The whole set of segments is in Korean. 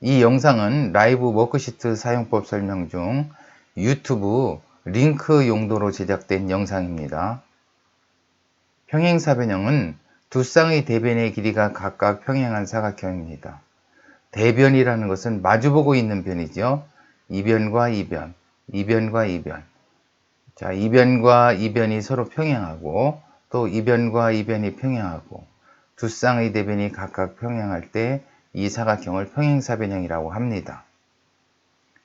이 영상은 라이브 워크시트 사용법 설명 중 유튜브 링크 용도로 제작된 영상입니다. 평행사변형은 두 쌍의 대변의 길이가 각각 평행한 사각형입니다. 대변이라는 것은 마주보고 있는 변이죠. 이변과 이변, 이변과 이변. 자, 이변과 이변이 서로 평행하고 또 이변과 이변이 평행하고 두 쌍의 대변이 각각 평행할 때 이 사각형을 평행사변형이라고 합니다.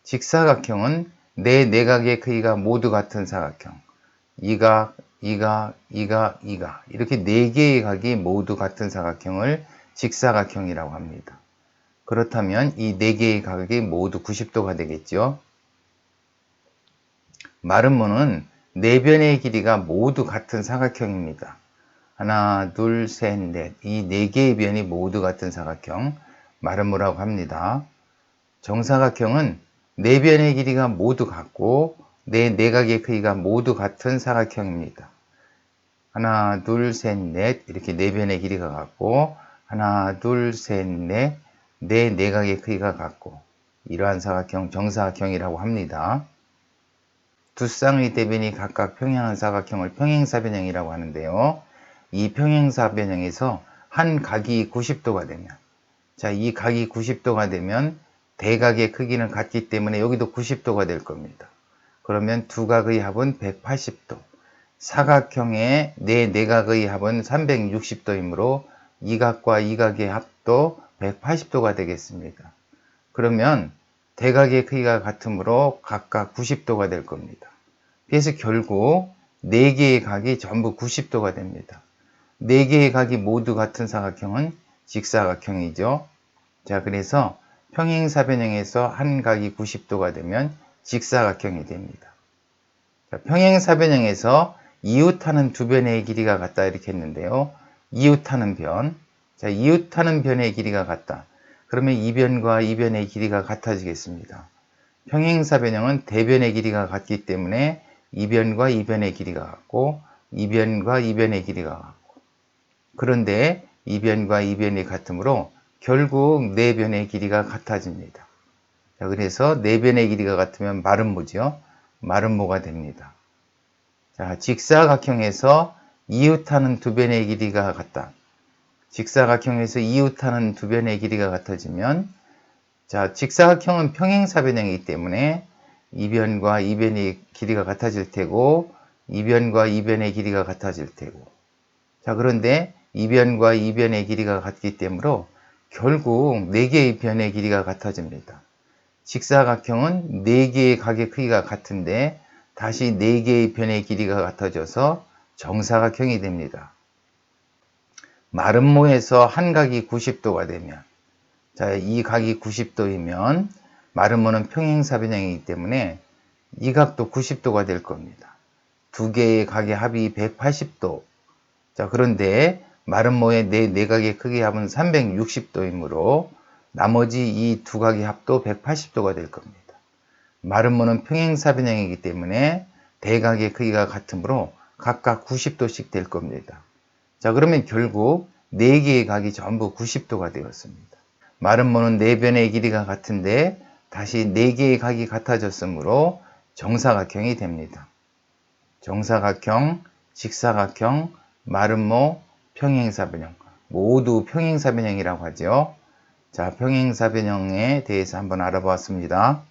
직사각형은 네 내각의 크기가 모두 같은 사각형. 이각, 이각, 이각, 이각 이렇게 네 개의 각이 모두 같은 사각형을 직사각형이라고 합니다. 그렇다면 이 네 개의 각이 모두 90도가 되겠죠. 마름모는 네 변의 길이가 모두 같은 사각형입니다. 하나, 둘, 셋, 넷. 이 네 개의 변이 모두 같은 사각형, 마름모라고 합니다. 정사각형은 네 변의 길이가 모두 같고 네 내각의 크기가 모두 같은 사각형입니다. 하나, 둘, 셋, 넷. 이렇게 네 변의 길이가 같고 하나, 둘, 셋, 넷. 네 내각의 크기가 같고 이러한 사각형 정사각형이라고 합니다. 두 쌍의 대변이 각각 평행한 사각형을 평행사변형이라고 하는데요. 이 평행사변형에서 한 각이 90도가 되면, 자, 이 각이 90도가 되면 대각의 크기는 같기 때문에 여기도 90도가 될 겁니다. 그러면 두 각의 합은 180도. 사각형의 네 내각의 합은 360도이므로 이 각과 이 각의 합도 180도가 되겠습니다. 그러면 대각의 크기가 같으므로 각각 90도가 될 겁니다. 그래서 결국 4개의 각이 전부 90도가 됩니다. 4개의 각이 모두 같은 사각형은 직사각형이죠. 자, 그래서 평행사변형에서 한 각이 90도가 되면 직사각형이 됩니다. 자, 평행사변형에서 이웃하는 두 변의 길이가 같다 이렇게 했는데요. 이웃하는 변, 자, 이웃하는 변의 길이가 같다. 그러면 이 변과 이 변의 길이가 같아지겠습니다. 평행사변형은 대변의 길이가 같기 때문에 이 변과 이 변의 길이가 같고 이 변과 이 변의 길이가 같고 그런데 이 변과 이 변이 같으므로 결국 네 변의 길이가 같아집니다. 자, 그래서 네 변의 길이가 같으면 마름모죠. 마름모가 됩니다. 자, 직사각형에서 이웃하는 두 변의 길이가 같다. 직사각형에서 이웃하는 두 변의 길이가 같아지면 자, 직사각형은 평행사변형이기 때문에 이 변과 이 변의 길이가 같아질 테고 이 변과 이 변의 길이가 같아질 테고 자, 그런데 이 변과 이 변의 길이가 같기 때문에 결국 4개의 변의 길이가 같아집니다. 직사각형은 4개의 각의 크기가 같은데 다시 4개의 변의 길이가 같아져서 정사각형이 됩니다. 마름모에서 한 각이 90도가 되면 자, 이 각이 90도이면 마름모는 평행사변형이기 때문에 이 각도 90도가 될 겁니다. 두 개의 각의 합이 180도. 자, 그런데 마름모의 네 내각의 크기의 합은 360도이므로 나머지 이 두 각의 합도 180도가 될 겁니다. 마름모는 평행사변형이기 때문에 대각의 크기가 같으므로 각각 90도씩 될 겁니다. 자, 그러면 결국 4개의 각이 전부 90도가 되었습니다. 마름모는 네 변의 길이가 같은데 다시 4개의 각이 같아졌으므로 정사각형이 됩니다. 정사각형, 직사각형, 마름모, 평행사변형 모두 평행사변형이라고 하죠. 자, 평행사변형에 대해서 한번 알아보았습니다.